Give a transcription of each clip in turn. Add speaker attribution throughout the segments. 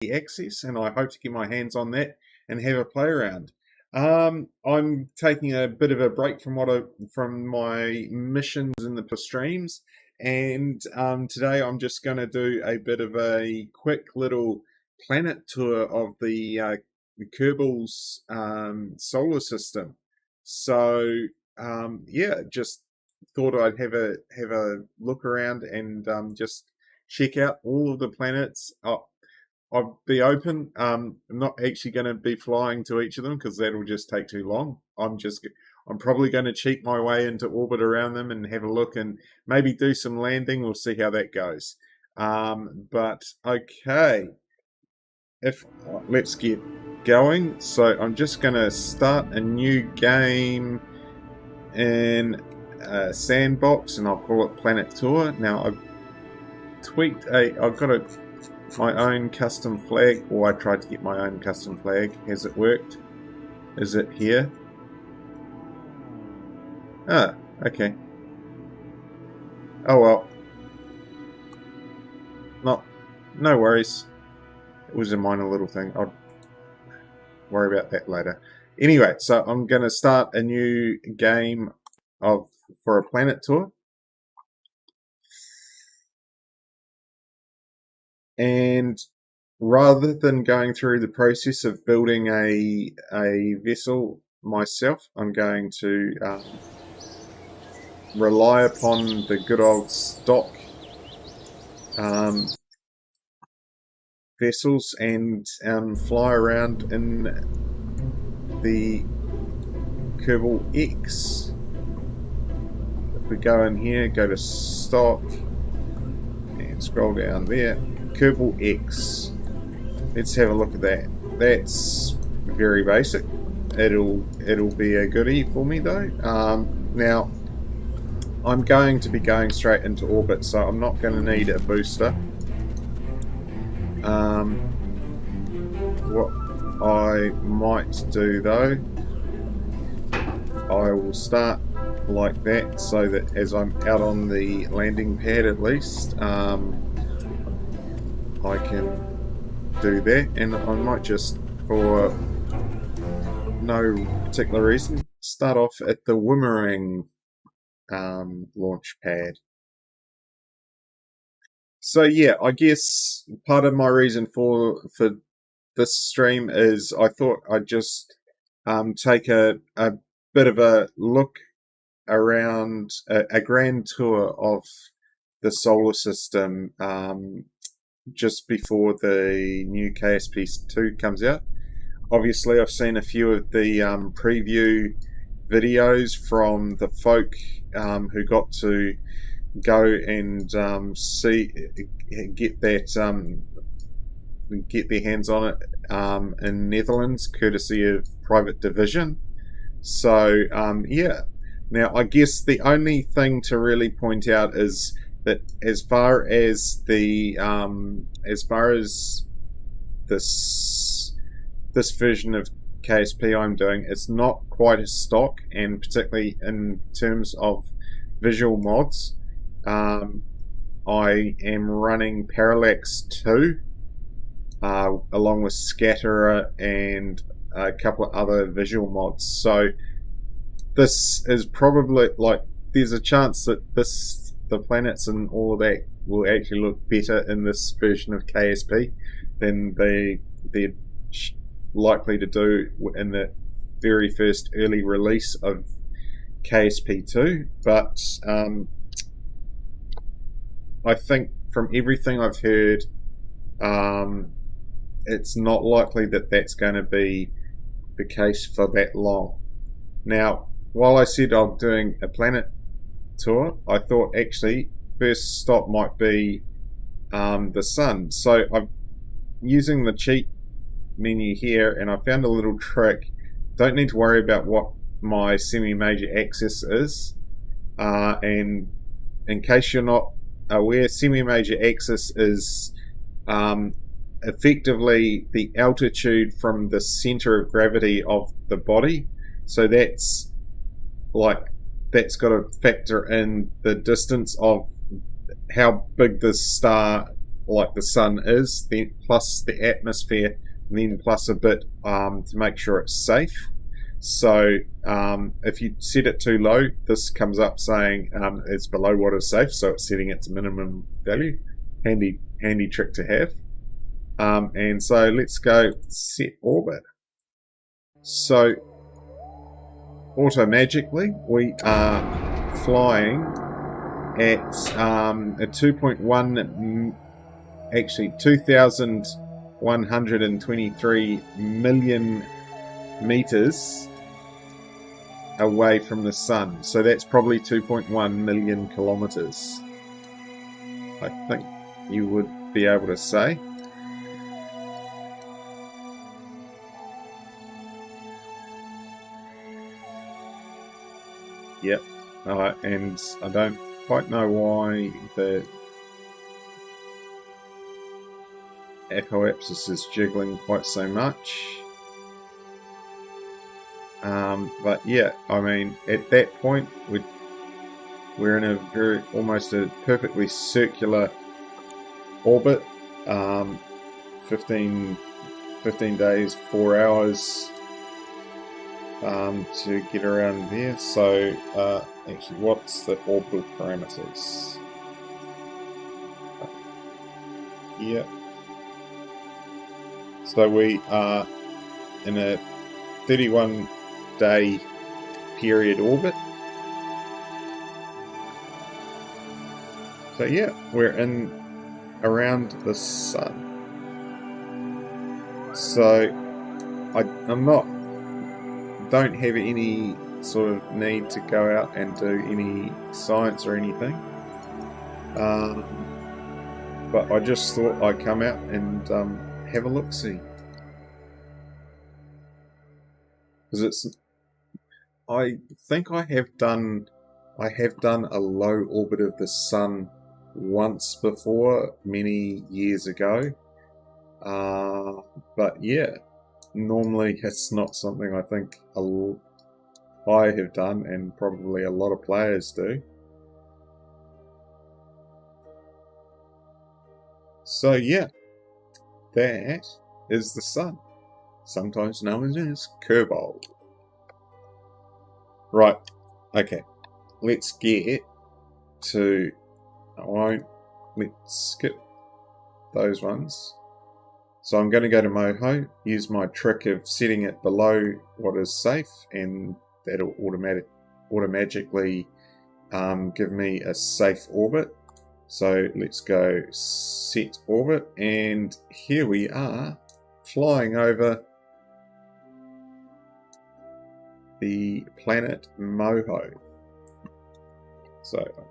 Speaker 1: access, and I hope to get my hands on that and have a play around. I'm taking a bit of a break from my missions in the streams, and today I'm just going to do a bit of a quick little planet tour of the Kerbal's solar system. So yeah, just thought I'd have a look around and just check out all of the planets. I'll be open. I'm not actually going to be flying to each of them because that'll just take too long. I'm probably going to cheat my way into orbit around them and have a look and maybe do some landing. We'll see how that goes. But okay, if let's get going. So I'm just going to start a new game in sandbox, and I'll call it Planet Tour. Now I've got my own custom flag, or I tried to get my own custom flag. Has it worked? Is it here? Ah, okay. Oh well. No worries. It was a minor little thing. I'll worry about that later. Anyway, so I'm going to start a new game for a planet tour. And rather than going through the process of building a vessel myself, I'm going to rely upon the good old stock vessels and fly around in the Kerbal X. If we go in here, go to stock and scroll down there, Kerbal X. Let's have a look at that. That's very basic. It'll be a goodie for me though. Now I'm going to be going straight into orbit, so I'm not going to need a booster. What I might do though, I will start like that so that as I'm out on the landing pad at least, I can do that, and I might just, for no particular reason, start off at the Wimmering launch pad. So yeah, I guess part of my reason for this stream is I thought I'd just take a bit of a look around, a grand tour of the solar system just before the new KSP2 comes out. Obviously, I've seen a few of the preview videos from the folk who got to go and get their hands on it in Netherlands, courtesy of Private Division. So yeah. Now, I guess the only thing to really point out is that as far as this version of KSP I'm doing, it's not quite as stock, and particularly in terms of visual mods. I am running Parallax 2 along with Scatterer and a couple of other visual mods. So this is probably, like, there's a chance that the planets and all of that will actually look better in this version of KSP than they're likely to do in the very first early release of KSP2. But I think from everything I've heard, it's not likely that that's going to be the case for that long. Now, while I said I'm doing a planet tour, I thought actually first stop might be the sun. So I'm using the cheat menu here, and I found a little trick. Don't need to worry about what my semi-major axis is, and in case you're not aware, semi-major axis is effectively the altitude from the center of gravity of the body. So that's got to factor in the distance of how big the star like the sun is, then plus the atmosphere, and then plus a bit to make sure it's safe. So if you set it too low, this comes up saying it's below what is safe, so it's setting it to minimum value. Handy trick to have. And so let's go set orbit. So auto-magically we are flying at a 2.1, actually 2,123 million meters away from the sun. So that's probably 2.1 million kilometers, I think you would be able to say. Yep. And I don't quite know why the apoapsis is jiggling quite so much. But yeah, I mean, at that point, we're in a almost a perfectly circular orbit. 15 days, 4 hours to get around there. So actually, what's the orbital parameters? Yeah. So we are in a 31-day period orbit. So yeah, we're in around the sun. So don't have any sort of need to go out and do any science or anything. But I just thought I'd come out and have a look-see. Because I think I have done a low orbit of the sun once before, many years ago. But yeah, normally it's not something I think I have done, and probably a lot of players do. So yeah, that is the sun, sometimes known as Kerbal. Right, okay, let's get to, let's skip those ones. So I'm going to go to Moho, use my trick of setting it below what is safe, and that'll automatically give me a safe orbit. So let's go set orbit, and here we are flying over the planet Moho. So I'm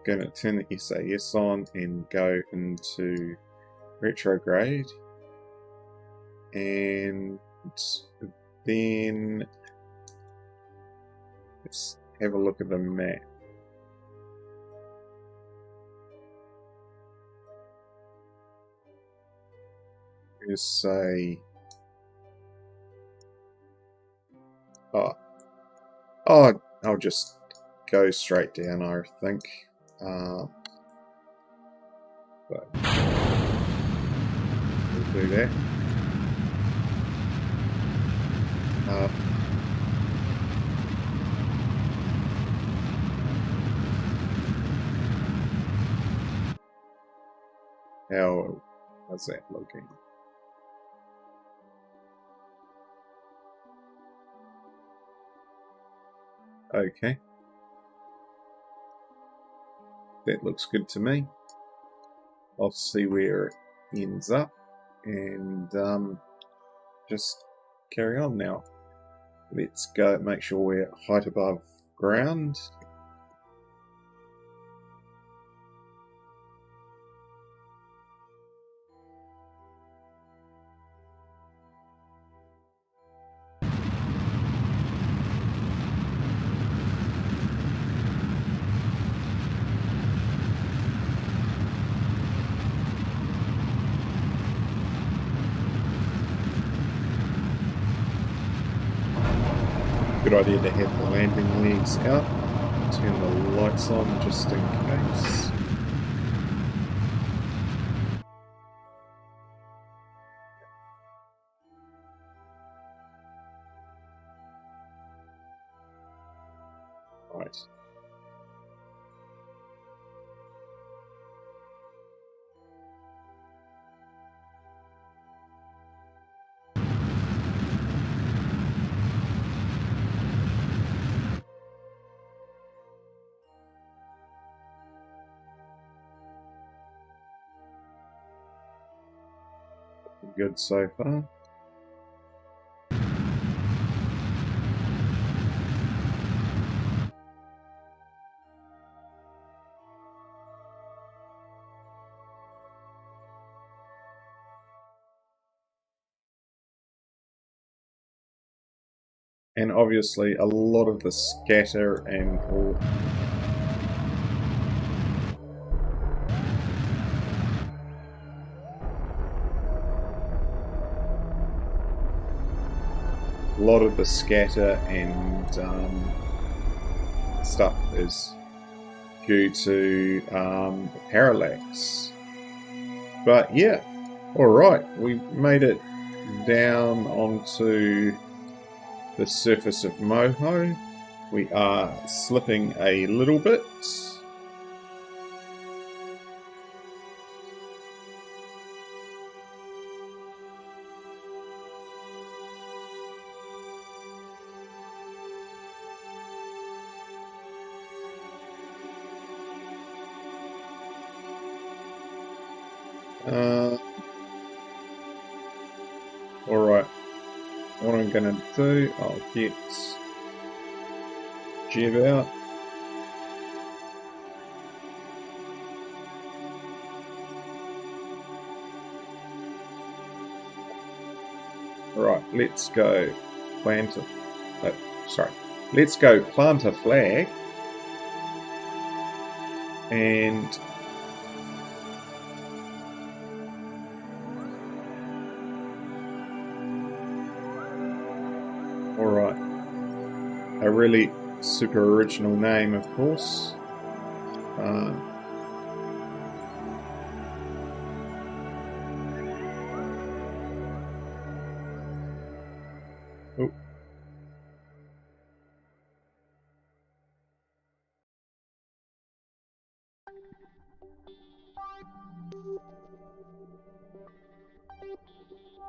Speaker 1: going to turn the SAS on and go into retrograde, and then let's have a look at the map. Just say, I'll just go straight down, I think. But we'll do that. How's that looking? Okay. That looks good to me. I'll see where it ends up, and just carry on now. Let's go make sure we're height above ground. Good idea to have the landing legs out. Turn the lights on just in case. Right. Good so far. And obviously a lot of the scatter and all. A lot of the scatter and stuff is due to parallax. But yeah, alright, we made it down onto the surface of Moho. We are slipping a little bit. Alright, what I'm going to do, I'll get Jib out. Alright, let's go plant a... let's go plant a flag. And... Alright. A really super original name, of course. Oh.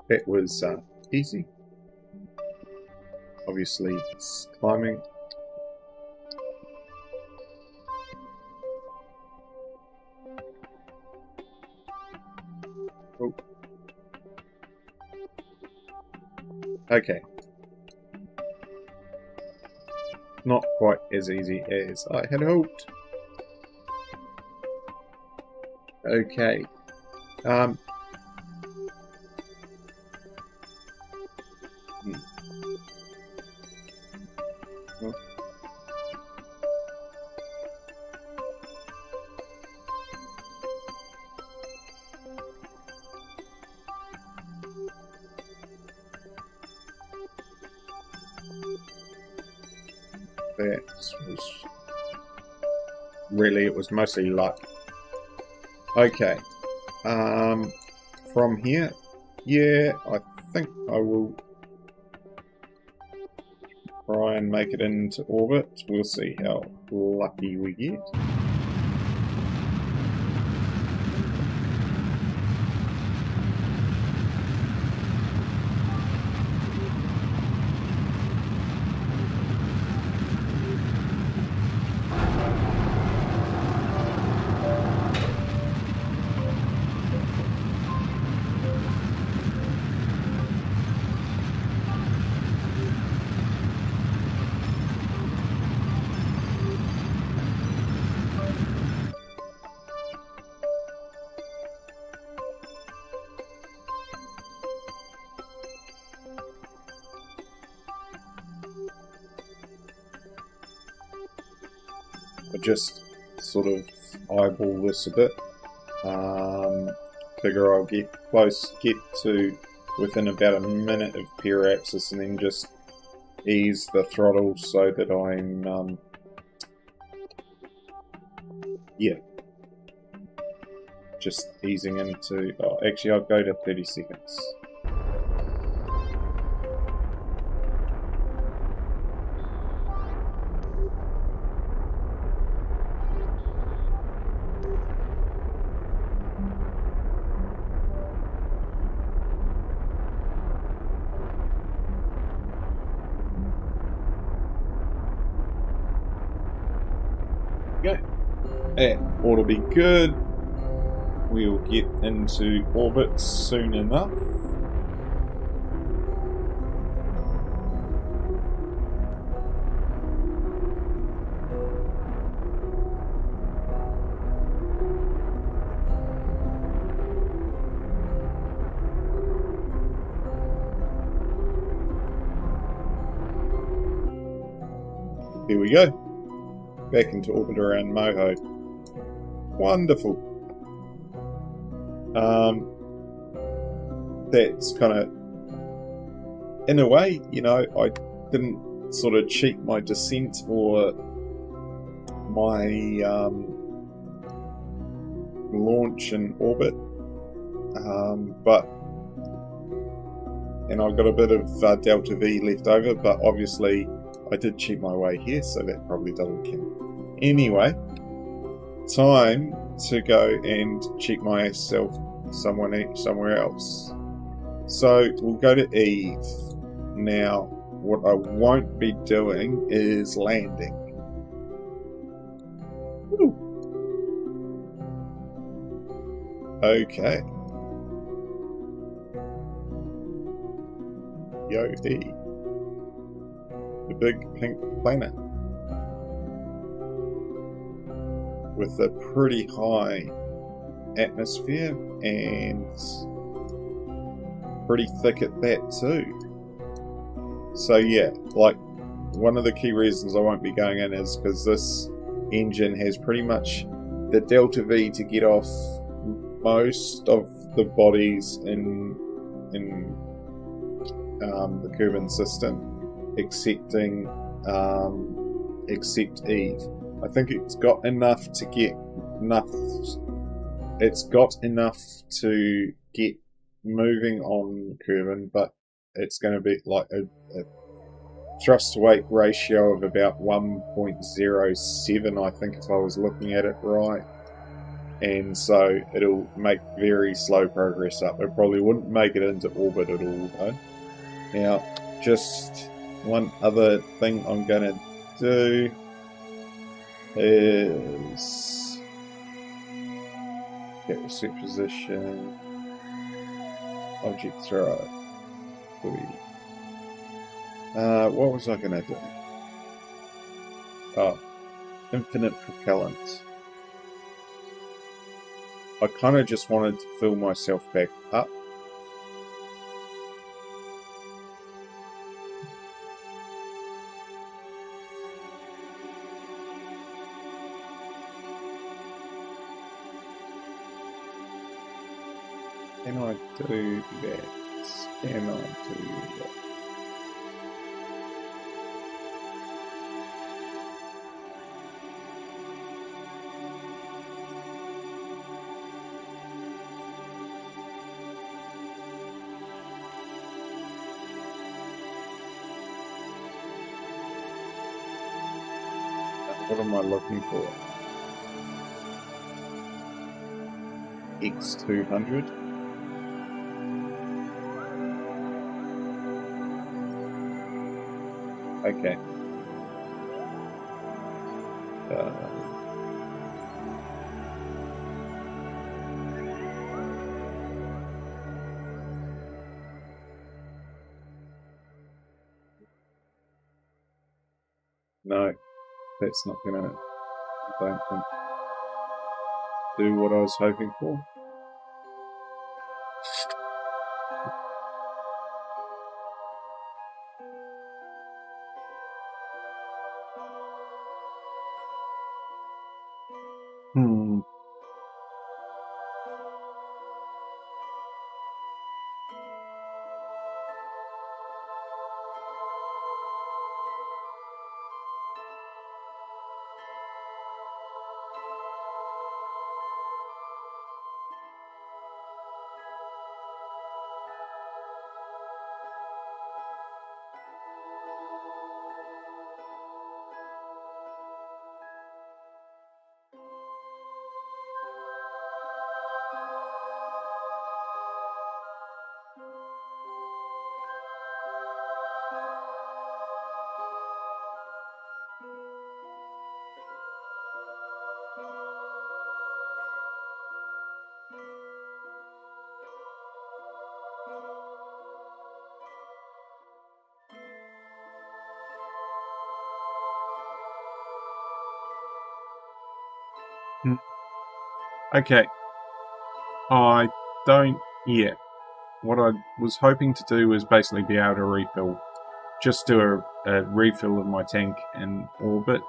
Speaker 1: That was easy. Obviously, it's climbing. Oh. Okay. Not quite as easy as I had hoped. Okay. That was really, it was mostly luck. Okay, from here, yeah, I think I will try and make it into orbit. We'll see how lucky we get. I just sort of eyeball this a bit. Figure I'll get to within about a minute of periapsis and then just ease the throttle so that I'm, yeah, just easing into, oh, actually I'll go to 30 seconds. It ought to be good. We'll get into orbit soon enough. Here we go. Back into orbit around Moho. Wonderful. That's kind of, in a way, you know, I didn't sort of cheat my descent or my launch and orbit, and I've got a bit of delta V left over, but obviously I did cheat my way here, so that probably doesn't count. Anyway, time to go and cheat myself somewhere else. So we'll go to Eve. Now, what I won't be doing is landing. Woo. Okay. Yo, E. The big pink planet. With a pretty high atmosphere and pretty thick at that too. So yeah, like one of the key reasons I won't be going in is because this engine has pretty much the delta V to get off most of the bodies in the Kerbal system, except Eve. I think it's got enough to get enough. It's got enough to get moving on Kerbal, but it's going to be like a thrust to weight ratio of about 1.07, I think, if I was looking at it right. And so it'll make very slow progress up. It probably wouldn't make it into orbit at all, though. Now, just one other thing I'm going to do is get reset position, object throw. What was I going to do? Oh, infinite propellant. I kind of just wanted to fill myself back up. Can I do that? Can I do that? What am I looking for? X200. Okay. No, that's not gonna, I don't think, do what I was hoping for. Okay, I don't. Yeah, what I was hoping to do was basically be able to refill, just do a refill of my tank in orbit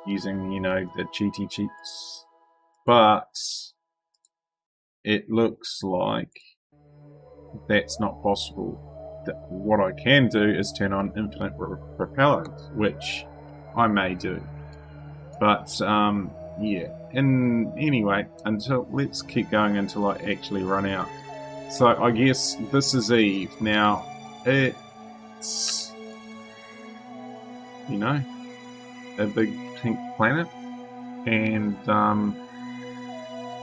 Speaker 1: using, the cheaty cheats. But it looks like that's not possible. What I can do is turn on infinite propellant, which I may do. But yeah. And anyway, let's keep going until I actually run out. So I guess this is Eve. Now it's a big pink planet, and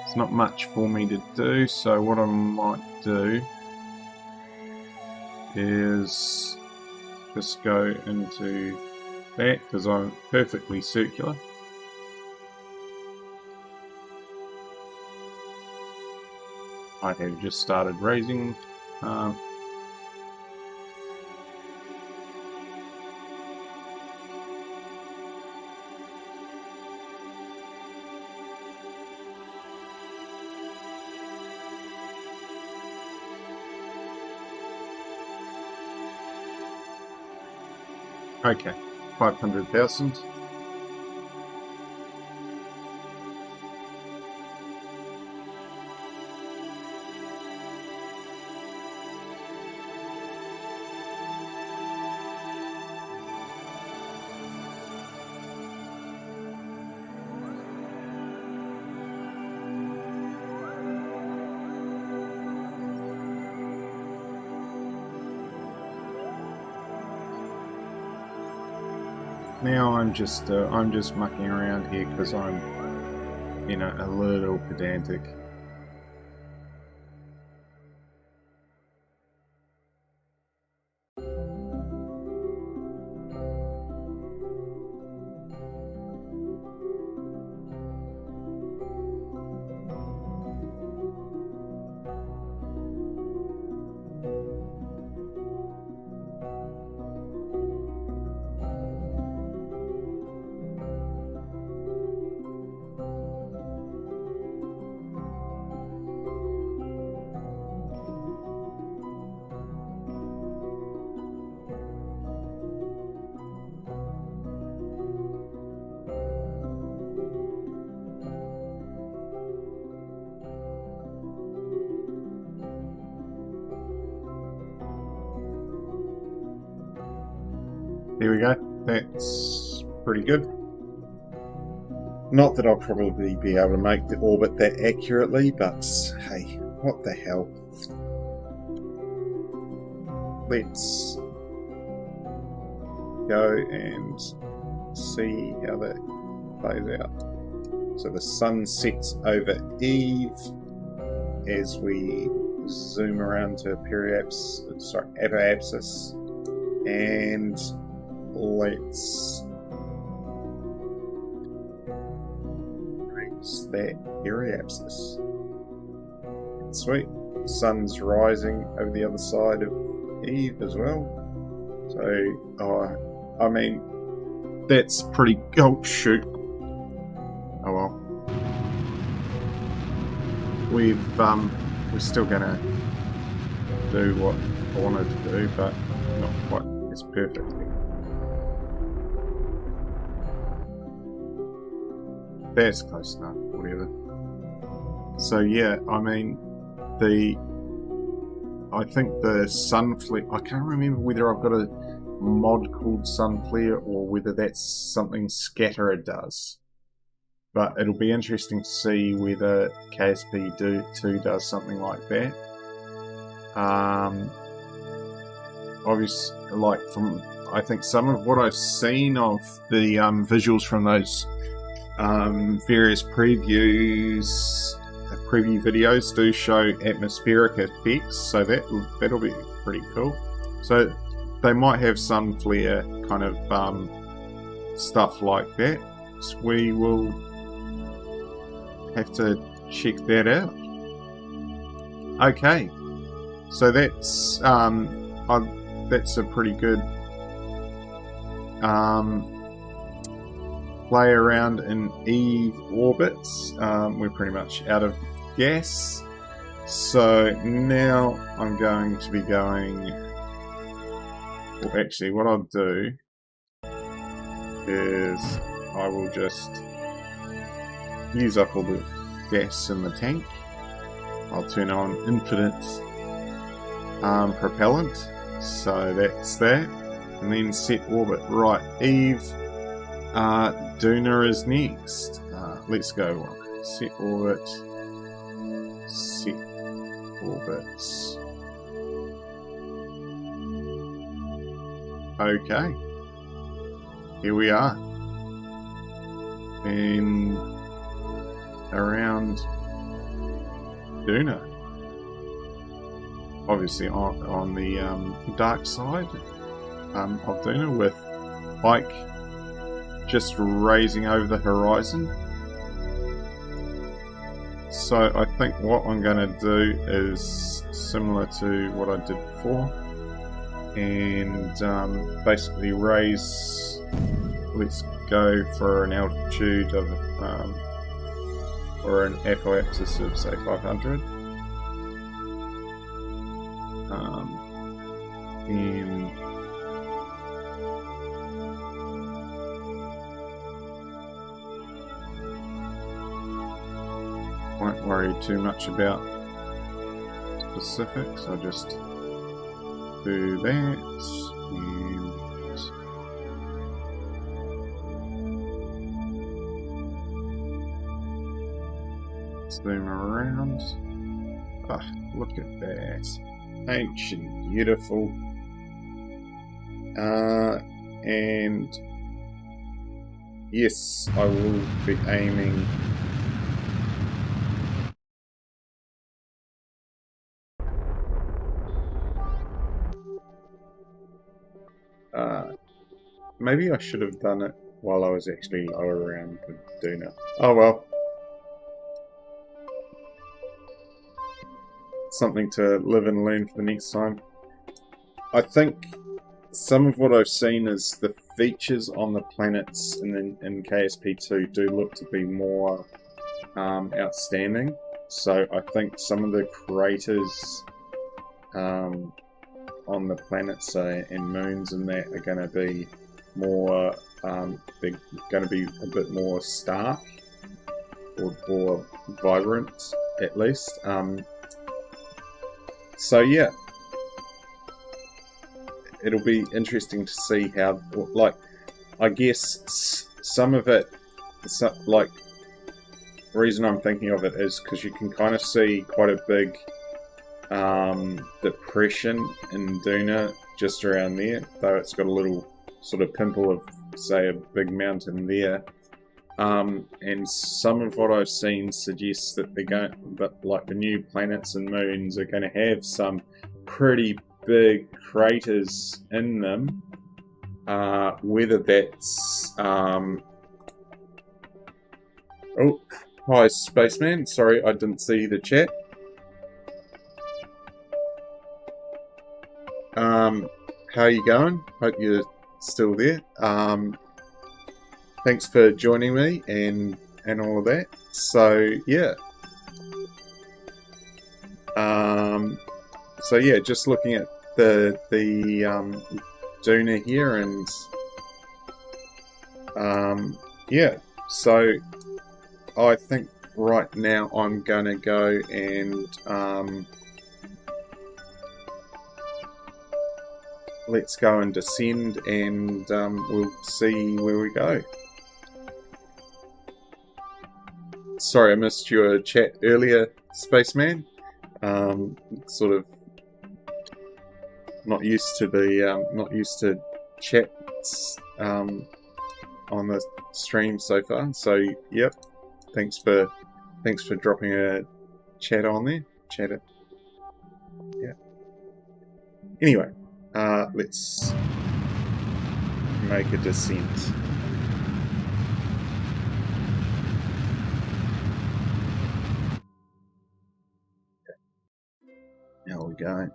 Speaker 1: it's not much for me to do. So what I might do is just go into that, because I'm perfectly circular. I have just started raising. Okay, 500,000. Now I'm just mucking around here because I'm, a little pedantic. There we go. That's pretty good. Not that I'll probably be able to make the orbit that accurately, but hey, what the hell. Let's go and see how that plays out. So the sun sets over Eve as we zoom around to apoapsis, and let's raise that periapsis. Sweet. Sun's rising over the other side of Eve as well. So, I mean, that's pretty... Oh, shoot. Oh well. We're still going to do what I wanted to do, but not quite as perfectly. That's close enough, whatever. So yeah, I mean, I think the sun flare, I can't remember whether I've got a mod called sun flare or whether that's something Scatterer does. But it'll be interesting to see whether KSP2 does something like that. Obviously, I think some of what I've seen of the visuals from those various preview videos do show atmospheric effects, so that'll be pretty cool. So they might have sun flare kind of stuff like that. So we will have to check that out. Okay, so that's a pretty good play around in Eve orbits. We're pretty much out of gas. So now I'm going to be going... Well, actually, what I'll do is I will just use up all the gas in the tank. I'll turn on infinite propellant. So that's that. And then set orbit. Right, Eve, Duna is next. Let's go. Set orbit. Set orbits. Okay. Here we are. And around Duna. Obviously on the dark side of Duna, with Ike just raising over the horizon. So I think what I'm going to do is similar to what I did before, and basically raise. Let's go for an altitude of or an apoapsis of say 500. And won't worry too much about specifics. I'll just do that and zoom around. Ah, look at that. Ain't she beautiful? And yes, I will be aiming maybe I should have done it while I was actually lower around the Duna. Oh well. Something to live and learn for the next time. I think some of what I've seen is the features on the planets in KSP2 do look to be more outstanding. So I think some of the craters on the planets and moons and that are going to be more, they're going to be a bit more stark or vibrant at least. So yeah, it'll be interesting to see how, like, I guess some of it, like, the reason I'm thinking of it is because you can kind of see quite a big depression in Duna just around there, though it's got a little sort of pimple of, say, a big mountain there. And some of what I've seen suggests that they're going, but like the new planets and moons are going to have some pretty big craters in them. Whether that's oh, hi spaceman. Sorry, I didn't see the chat. How are you going? Hope you're still there. Thanks for joining me and all of that. So yeah. So yeah, just looking at the Duna here, and yeah. So I think right now I'm gonna go and let's go and descend, and we'll see where we go. Sorry, I missed your chat earlier, Spaceman. Sort of not used to the chats on the stream so far. So yep, thanks for dropping a chat on there. Chat it. Yeah. Anyway, let's make a descent. Now we go.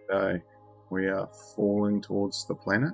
Speaker 1: go. We are falling towards the planet.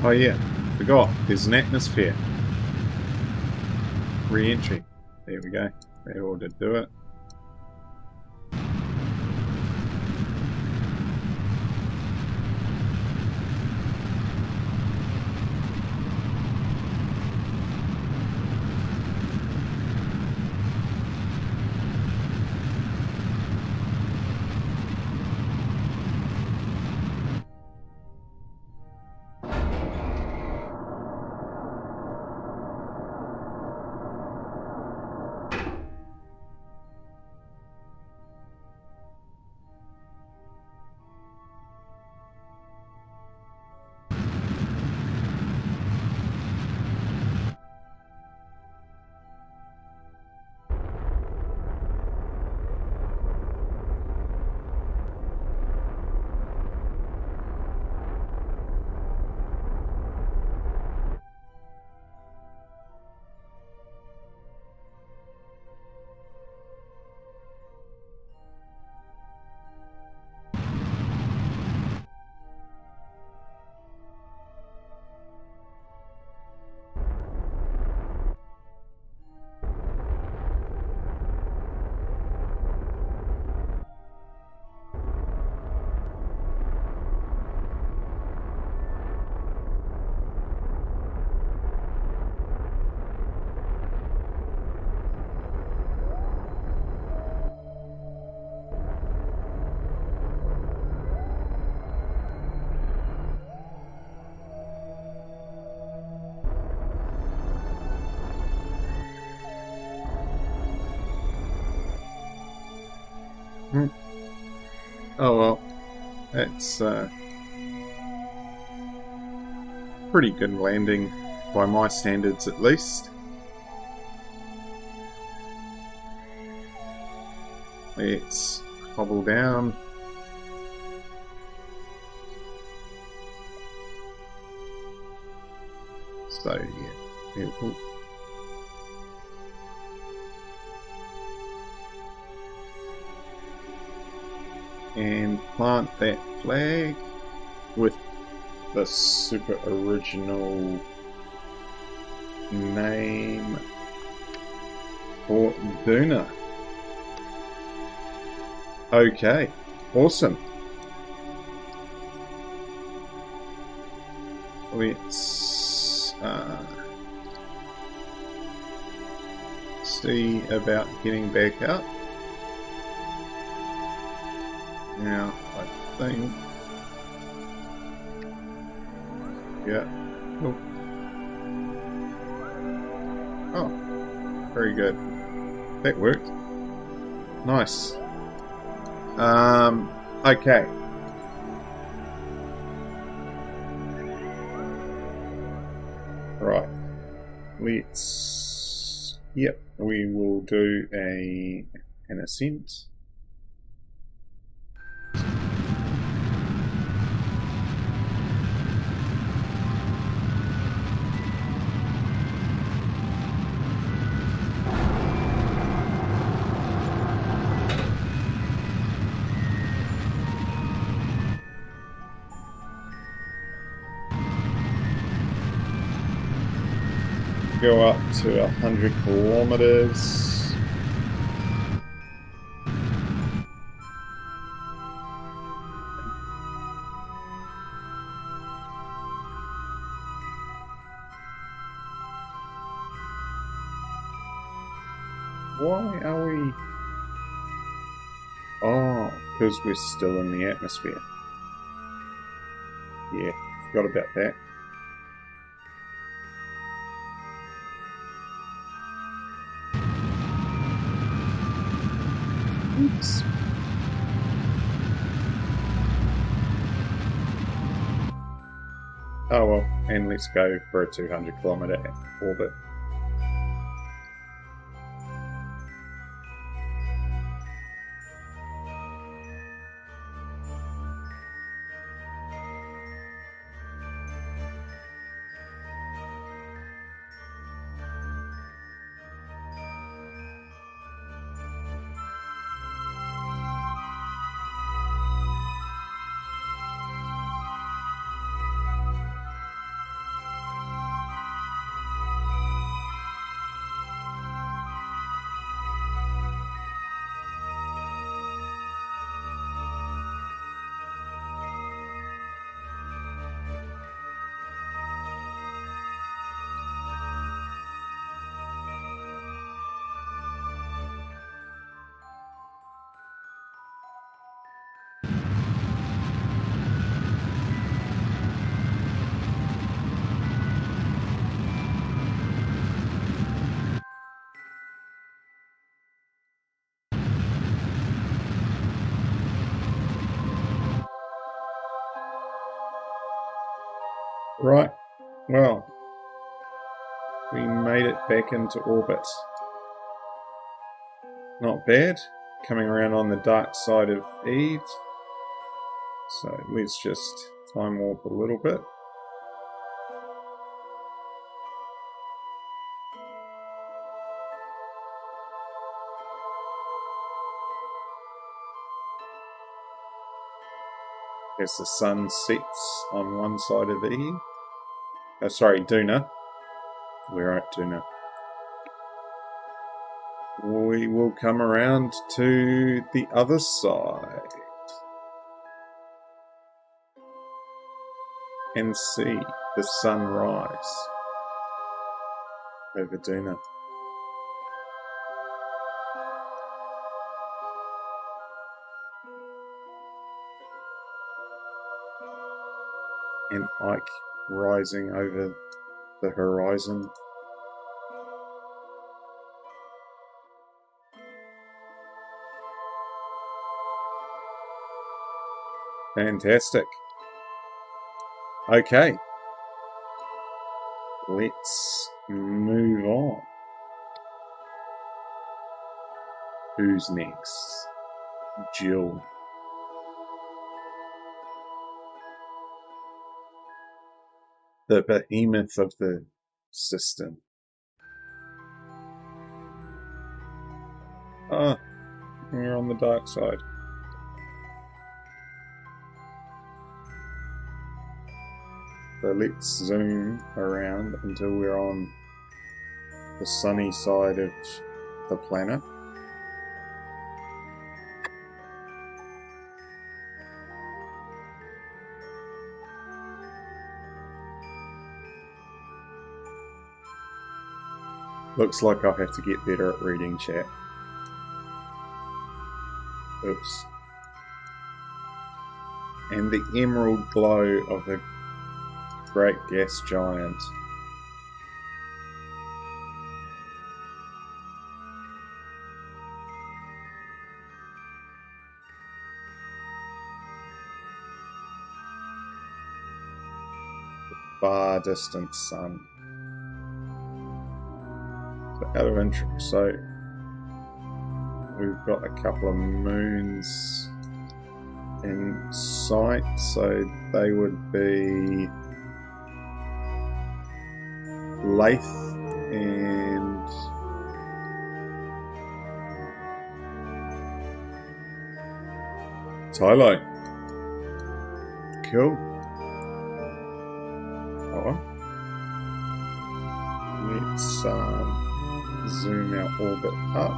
Speaker 1: Oh yeah, forgot. There's an atmosphere. Re-entry. There we go. That ought to do it. Oh well, that's pretty good landing by my standards at least. Let's hobble down. So yeah, beautiful. And plant that flag with the super original name for Duna. Okay, awesome. Let's see about getting back up. Now, I think... Yeah. Oh, very good. That worked. Nice. Okay. let's... Yep, we will do an ascent. Go up to 100 kilometers. Why are we... Oh, because we're still in the atmosphere. Yeah, forgot about that. Oops. Oh well, and let's go for a 200 kilometer orbit. Right, well, we made it back into orbit. Not bad. Coming around on the dark side of Eve. So let's just time warp a little bit. As the sun sets on one side of Eve. Oh, sorry, Duna. We're at Duna. We will come around to the other side and see the sun rise over Duna. And Ike rising over the horizon. Fantastic. Okay. Let's move on. Who's next? Jill. The behemoth of the system. Ah, we're on the dark side. So let's zoom around until we're on the sunny side of the planet. Looks like I'll have to get better at reading chat. Oops. And the emerald glow of the great gas giant. The far distant sun. out of interest, so we've got a couple of moons in sight, so they would be Lathe and Tylo. Cool. Oh, let's zoom our orbit up.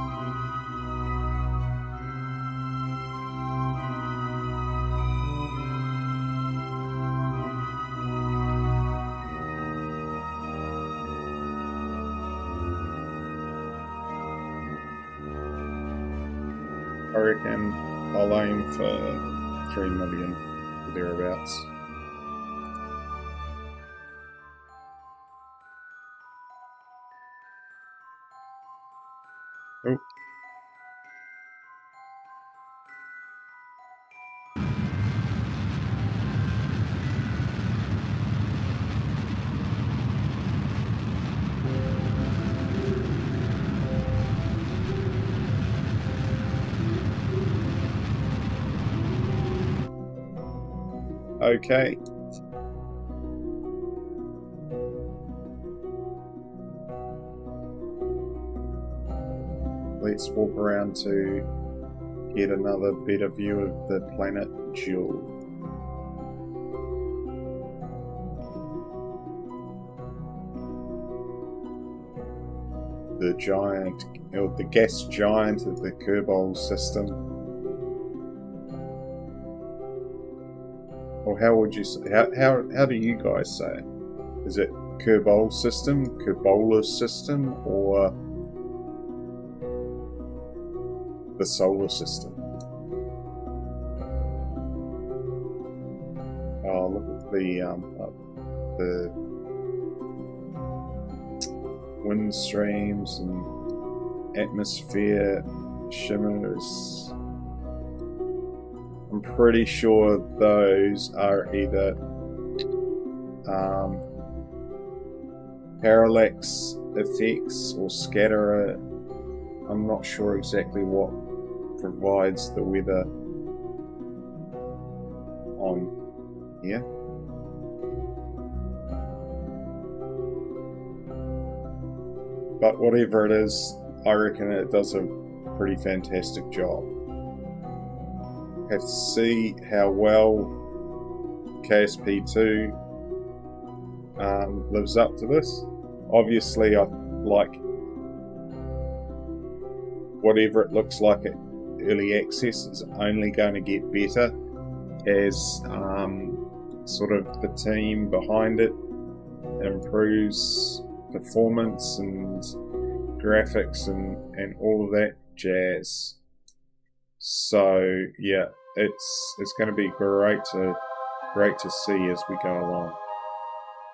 Speaker 1: I reckon I'll aim for 3 million or thereabouts. Oh. Okay. Let's walk around to get another better view of the planet Jewel. The giant, or the gas giant of the Kerbal system. Or how would you say, how do you guys say it? Is it Kerbal system, Kerbola system, or the solar system? Oh, look at the wind streams and atmosphere shimmers. I'm pretty sure those are either parallax effects or scatterer. I'm not sure exactly what provides the weather on here. But whatever it is, I reckon it does a pretty fantastic job. Have to see how well KSP2 lives up to this. Obviously, I like whatever it looks like at early access is only going to get better as sort of the team behind it improves performance and graphics and all of that jazz. So yeah, it's going to be great to see as we go along.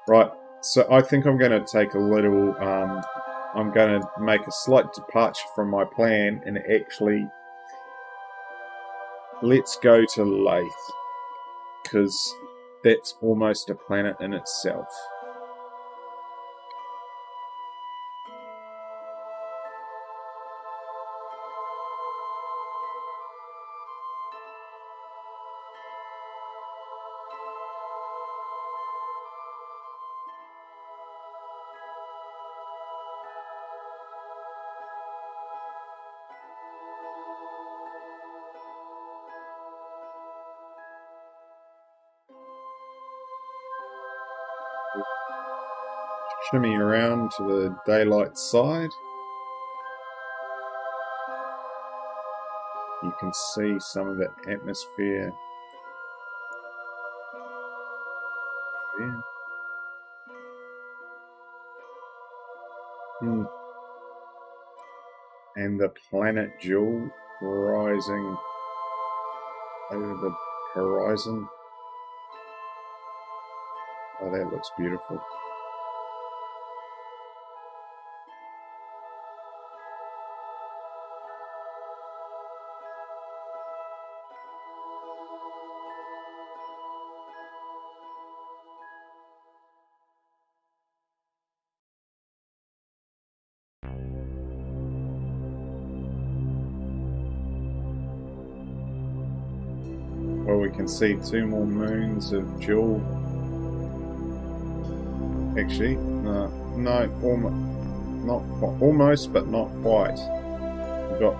Speaker 1: Right, so I think I'm going to take a little. I'm going to make a slight departure from my plan and actually let's go to Lathe, because that's almost a planet in itself. Shimmy around to the daylight side. You can see some of the atmosphere there. And the planet Jewel rising over the horizon. Oh, that looks beautiful. Well, we can see 2 more moons of jewel. Actually, no, almost, but not quite. We've got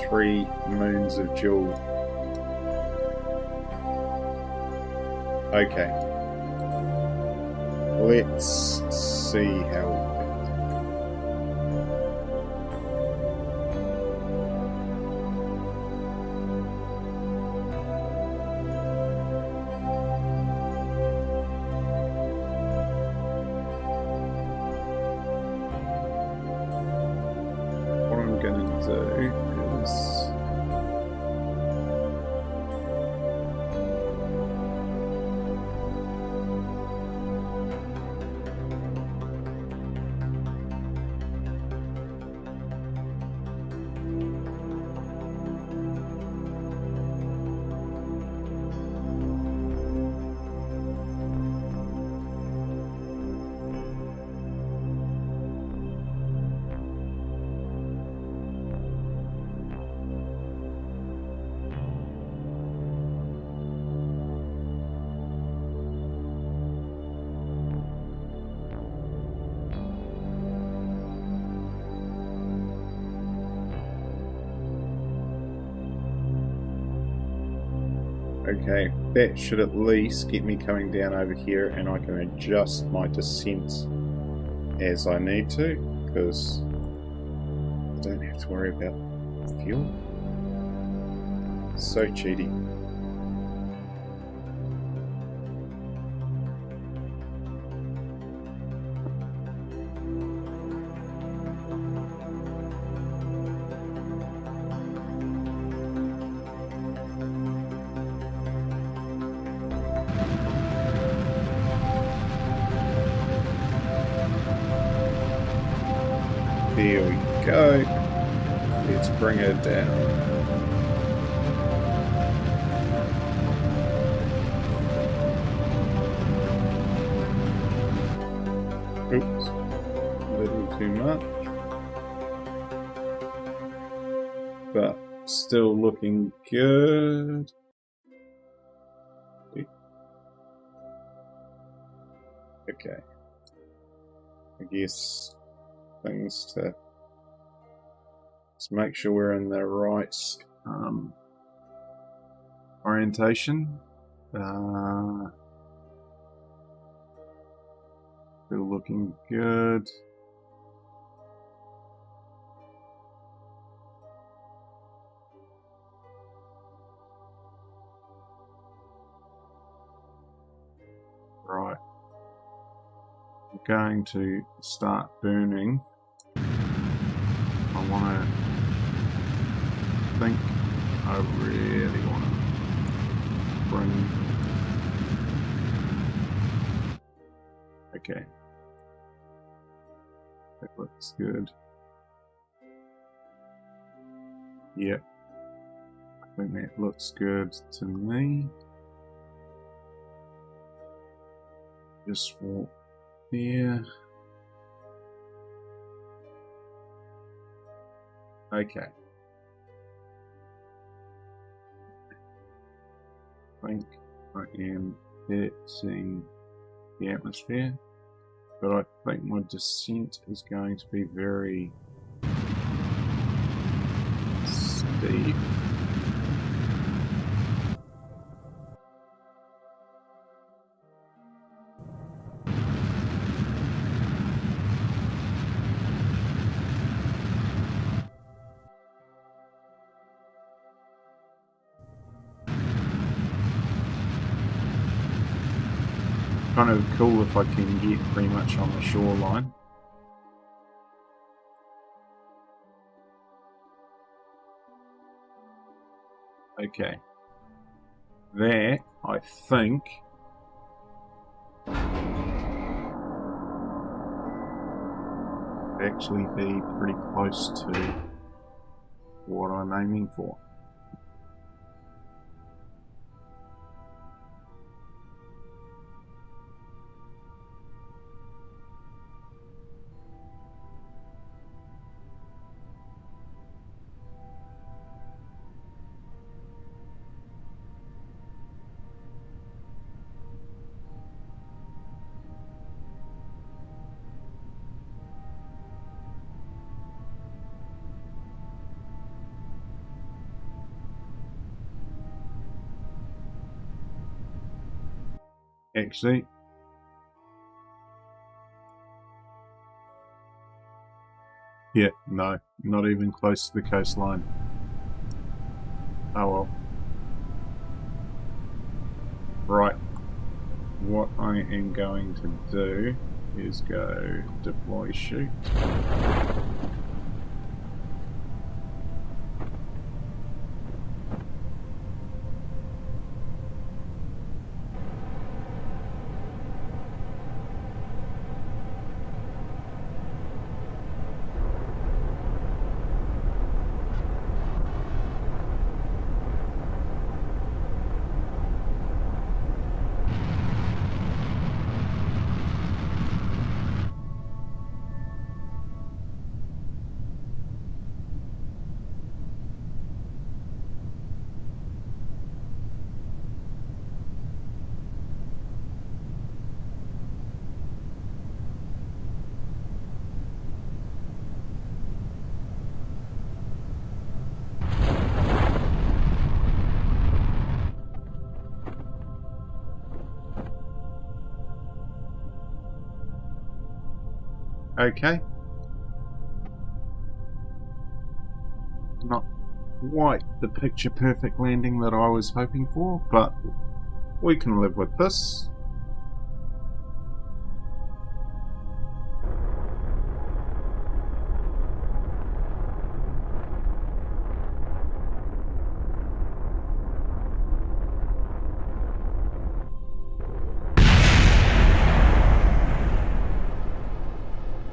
Speaker 1: 3 moons of jewel. Okay. Let's see how. What I'm going to do is. Okay, that should at least get me coming down over here, and I can adjust my descent as I need to, because I don't have to worry about fuel. So cheaty. There we go. Let's bring her down. Oops. A little too much. But still looking good. Okay. I guess things to just make sure we're in the right orientation. Still looking good. Right. I'm going to start burning. I want to think I really want to bring. Okay. That looks good. Yep. I think that looks good to me. Just walk there. Okay. I think I am hitting the atmosphere, but I think my descent is going to be very steep. Kind of cool if I can get pretty much on the shoreline. Okay. That, I think, would actually be pretty close to what I'm aiming for. Actually, yeah, no, not even close to the coastline. Oh well. Right. What I am going to do is go deploy shoot. Okay. Not quite the picture perfect landing that I was hoping for, but we can live with this.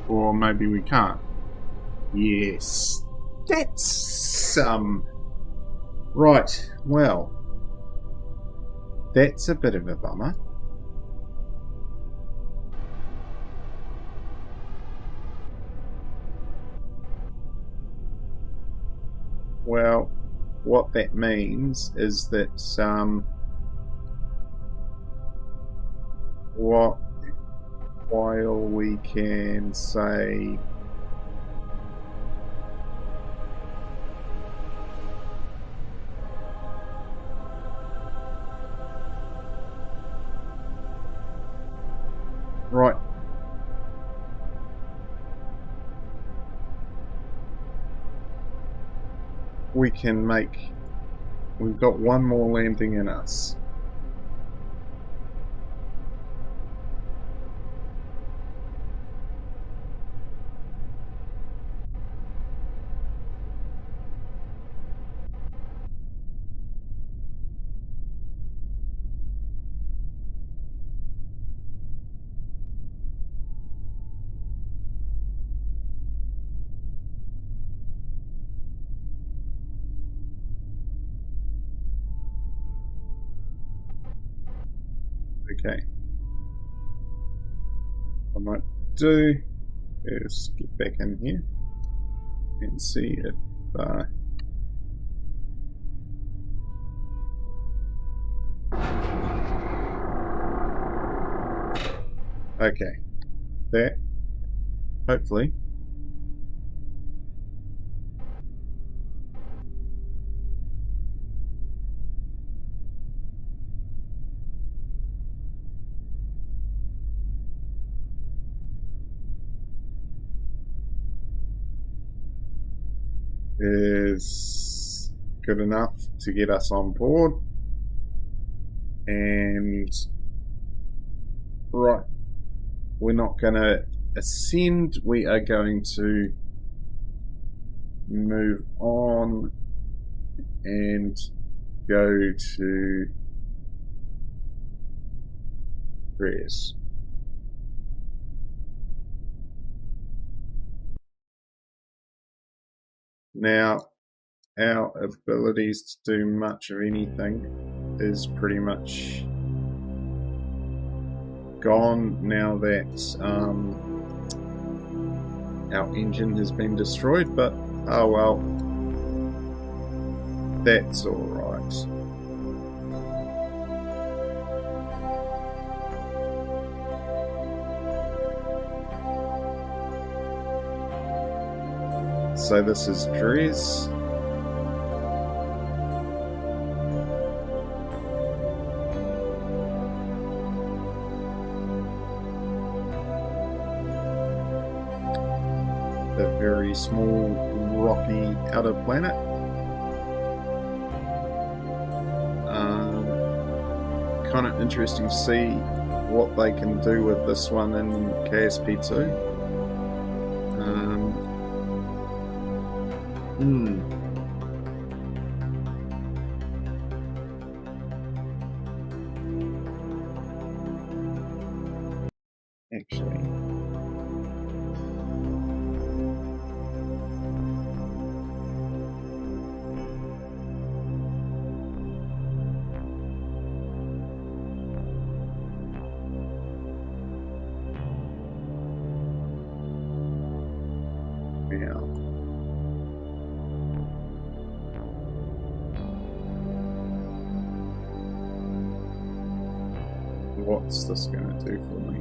Speaker 1: Or maybe we can't. Yes. That's right, well, that's a bit of a bummer. Well, what that means is that while we can say right, we've got one more landing in us. Okay. What I might do is get back in here and see if okay, that hopefully is good enough to get us on board. And right, we're not going to ascend, we are going to move on and go to prayers. Now, our abilities to do much of anything is pretty much gone now that our engine has been destroyed, but oh well, that's alright. So this is Drez. very small rocky outer planet. Kind of interesting to see what they can do with this one in KSP2. Actually, yeah. What's this going to do for me?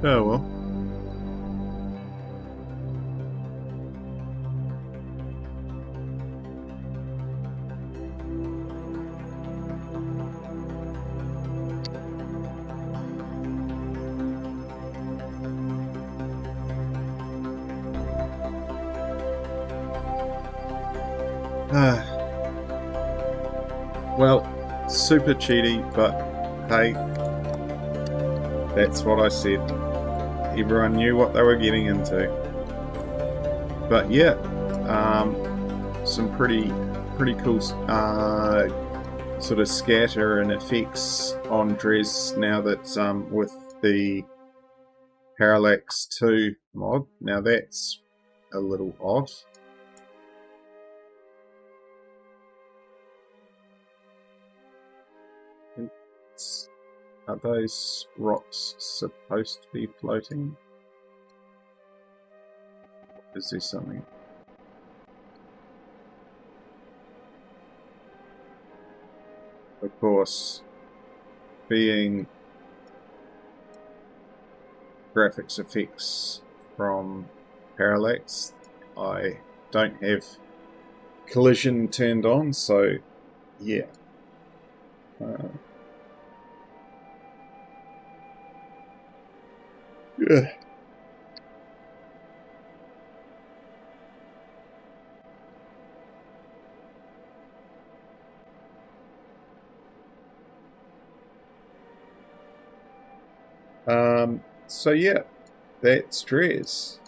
Speaker 1: Oh well. Well, super cheaty, but hey, that's what I said. Everyone knew what they were getting into. But yeah, some pretty cool sort of scatter and effects on Dres now that with the Parallax 2 mod. Now that's a little odd. Are those rocks supposed to be floating? Is there something? Of course, being graphics effects from Parallax, I don't have collision turned on, so yeah. Yeah. So yeah, that's Dres.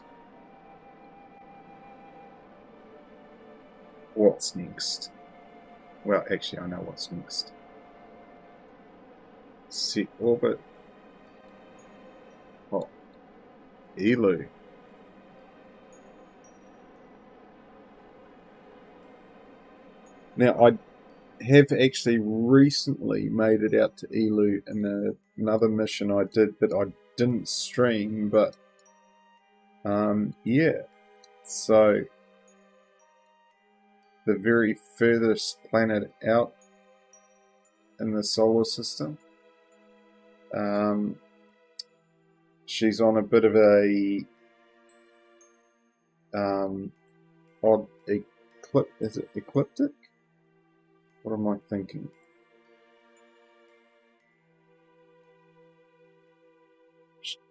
Speaker 1: What's next? Well, actually, I know what's next. Set orbit. Oh, Elu. Now, I have actually recently made it out to Elu in another mission I did that I didn't stream, but yeah. So the very furthest planet out in the solar system. She's on a bit of a odd is it ecliptic? What am I thinking?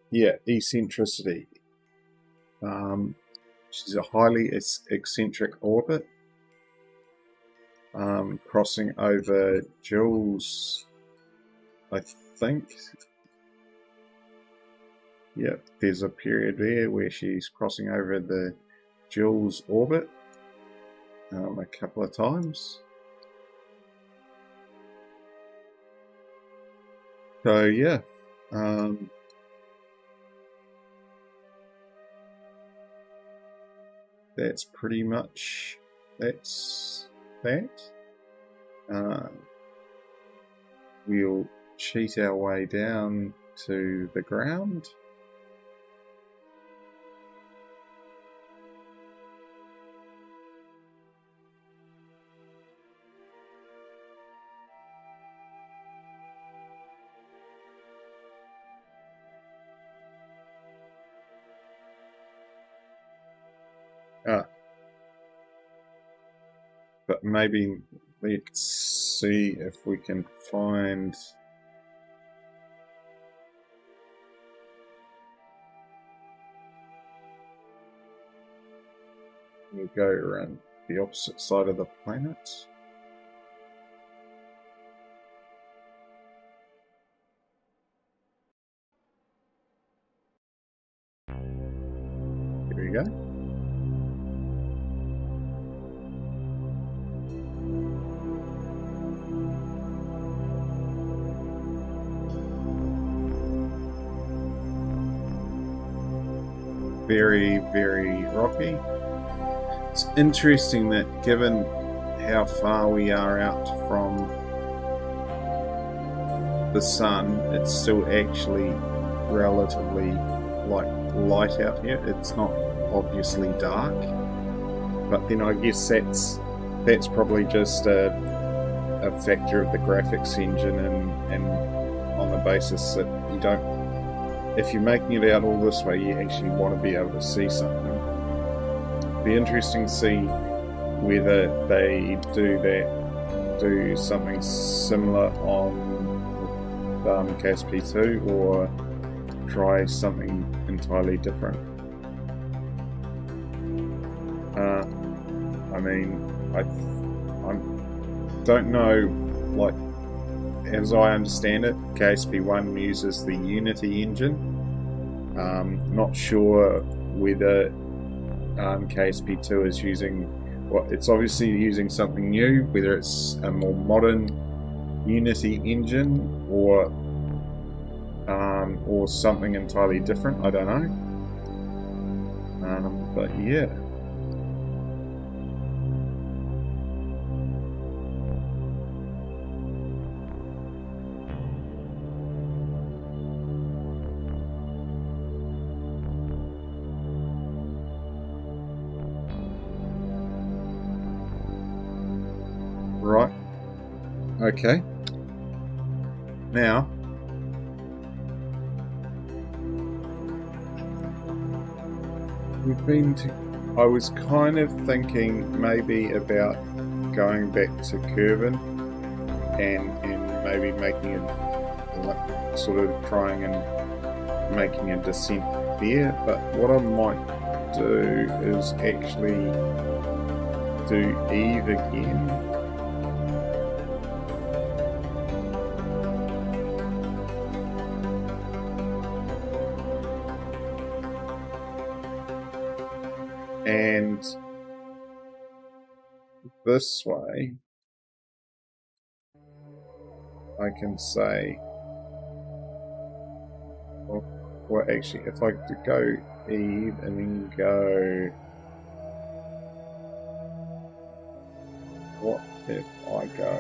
Speaker 1: Yeah, eccentricity. She's a highly eccentric orbit, crossing over Jules, I think. Yeah, there's a period there where she's crossing over the Jules orbit a couple of times. So yeah, that's pretty much that. We'll cheat our way down to the ground. but maybe let's see if we can find. We'll go around the opposite side of the planet. Here we go. Very, very rocky. It's interesting that given how far we are out from the sun, it's still actually relatively light out here. It's not obviously dark, but then I guess that's probably just a factor of the graphics engine and on the basis that you don't, if you're making it out all this way, you actually want to be able to see something. It'd be interesting to see whether they do something similar on Caspi 2 or try something entirely different. I mean, I don't know, like, as I understand it, KSP 1 uses the Unity engine. Not sure whether KSP 2 is using, well, it's obviously using something new, whether it's a more modern Unity engine or something entirely different. I don't know. But yeah. Right. Okay. Now, I was kind of thinking maybe about going back to Kerbal and maybe making it, sort of trying and making a descent there. But what I might do is actually do Eve again. And this way, I can say, well, actually, if I could go Eve and then go, what if I go?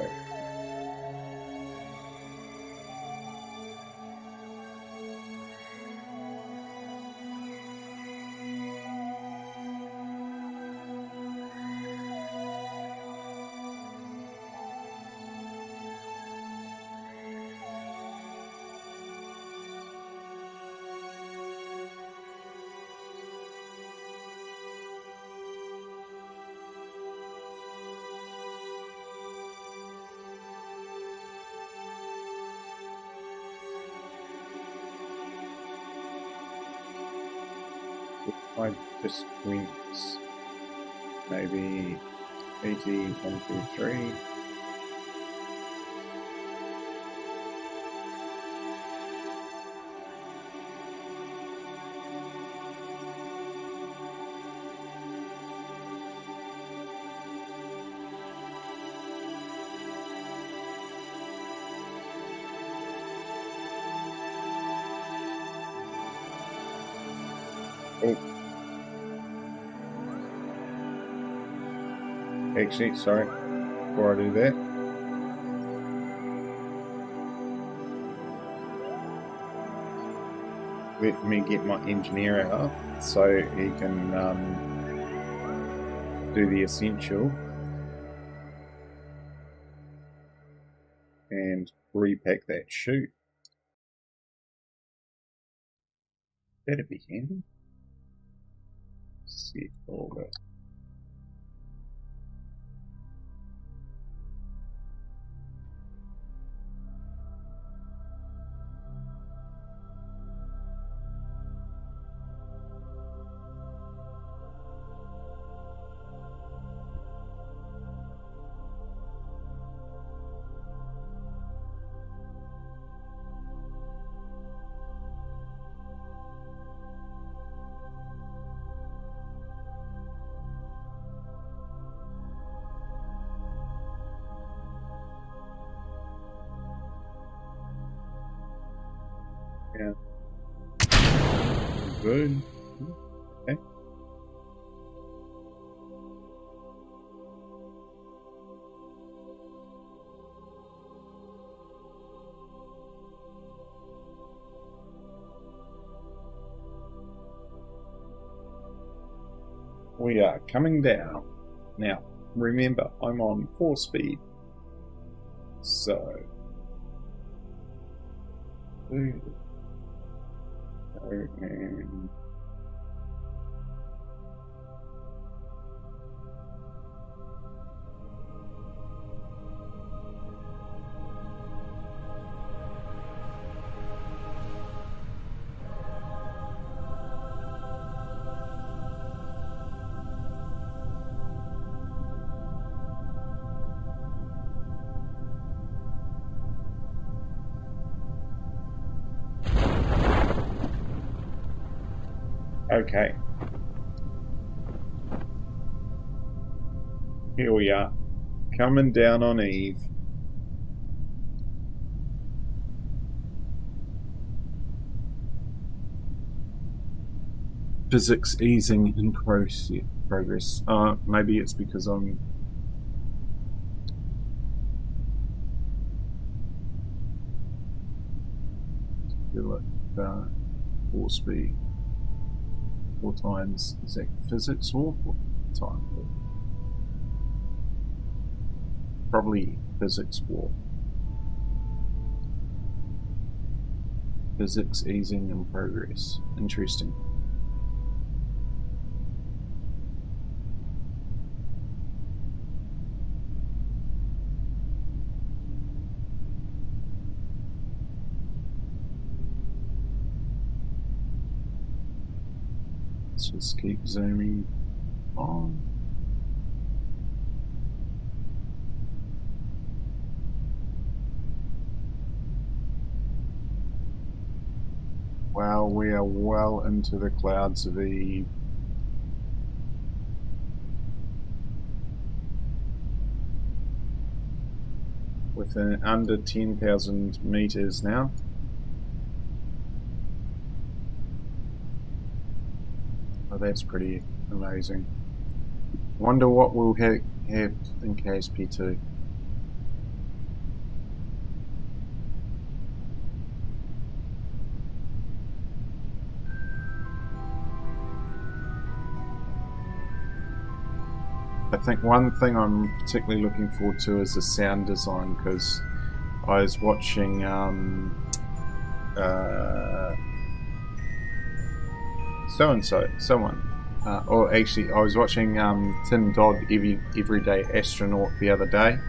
Speaker 1: I just went maybe 80, 1, 2, 3. Oh. Actually, sorry, before I do that, let me get my engineer out so he can do the essential and repack that chute. That'd be handy. Set all that. Yeah. Good. Okay. We are coming down. Now, remember, I'm on 4 speed. So. And okay. Here we are. Coming down on Eve. Physics easing in progress. Maybe it's because I'm feel it 4 speed. 4 times. Is that physics warp or time warp? Probably physics warp. Physics easing in progress. Interesting. Let's just keep zooming on. Wow, we are well into the clouds of Eve. Within under 10,000 meters now. Oh, that's pretty amazing. Wonder what we'll have in KSP2. I think one thing I'm particularly looking forward to is the sound design, because I was watching someone, or actually I was watching Tim Dodd, Everyday Astronaut, the other day,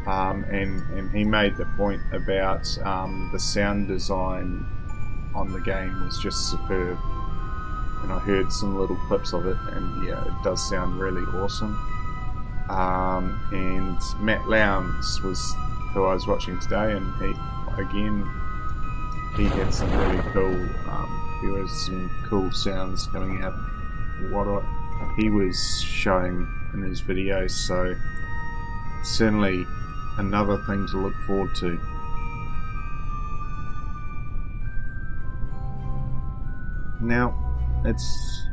Speaker 1: and he made the point about the sound design on the game was just superb. And I heard some little clips of it, and yeah, it does sound really awesome. And Matt Lowndes was who I was watching today, and he had some really cool. There was some cool sounds coming out of what he was showing in his videos. So certainly another thing to look forward to. Now. It's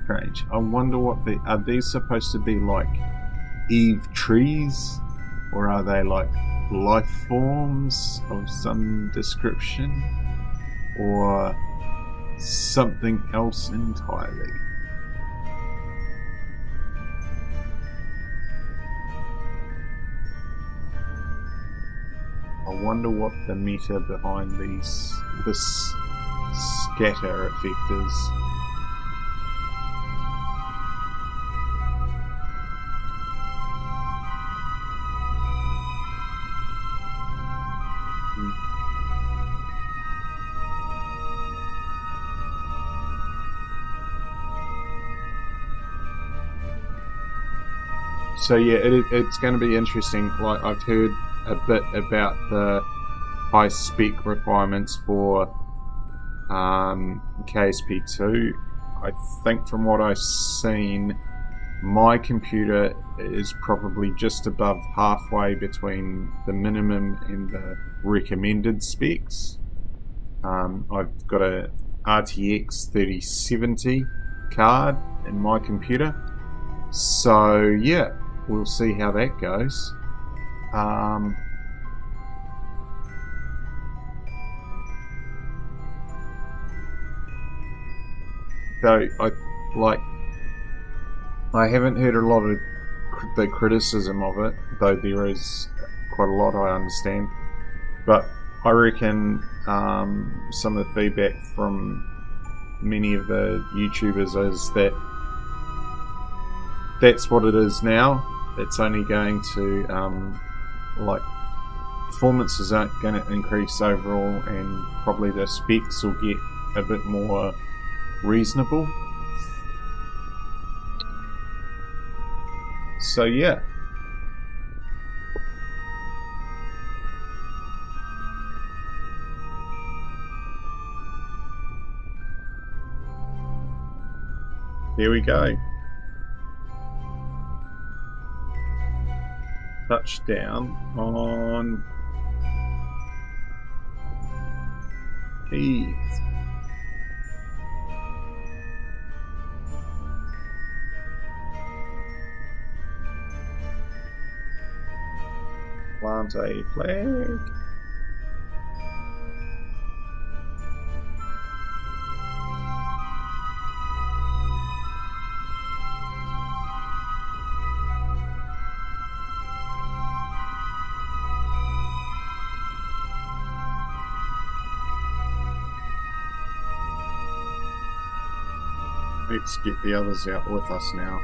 Speaker 1: strange. I wonder what are these supposed to be, like Eve trees, or are they like life forms of some description, or something else entirely? I wonder what the meta behind this scatter effect is. So yeah, it's going to be interesting. Like, I've heard a bit about the high spec requirements for KSP2. I think from what I've seen, my computer is probably just above halfway between the minimum and the recommended specs. I've got a RTX 3070 card in my computer, so yeah, we'll see how that goes. Though I haven't heard a lot of the criticism of it, though there is quite a lot I understand. But I reckon some of the feedback from many of the YouTubers is that that's what it is now. It's only going to performances aren't going to increase overall, and probably the specs will get a bit more reasonable. So yeah. Here we go. Touchdown on Eve. Plant a flag. Let's get the others out with us now.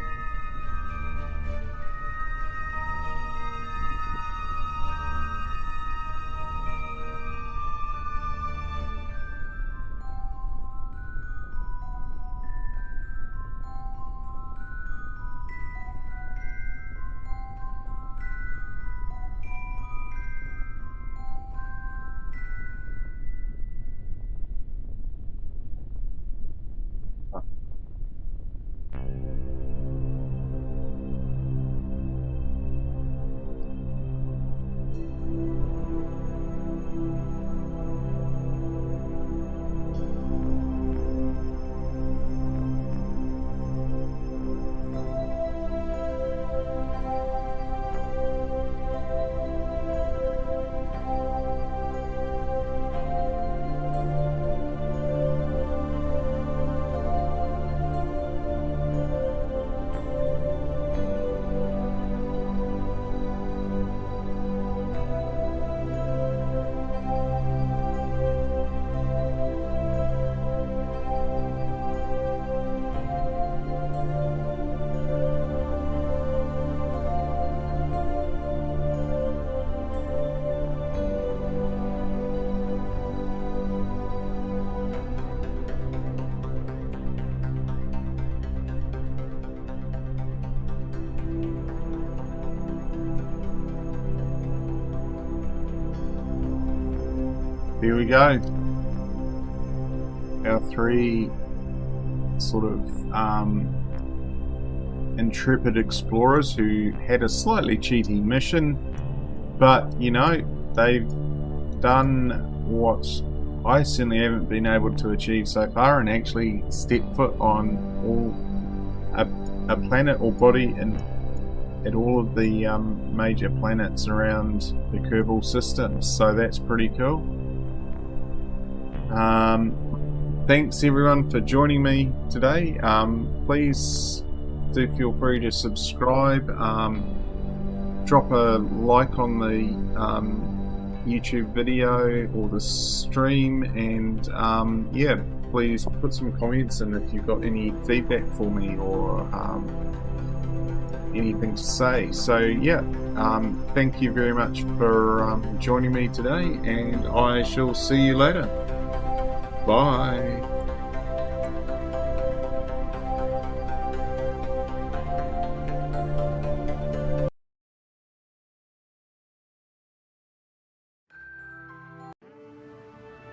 Speaker 1: Here we go. Our three sort of intrepid explorers who had a slightly cheaty mission, but you know, they've done what I certainly haven't been able to achieve so far, and actually step foot on a planet or body at all of the major planets around the Kerbal system. So that's pretty cool. Thanks everyone for joining me today. Please do feel free to subscribe, drop a like on the YouTube video or the stream, and yeah, please put some comments, and if you've got any feedback for me or anything to say. So yeah, thank you very much for joining me today, and I shall see you later. Bye.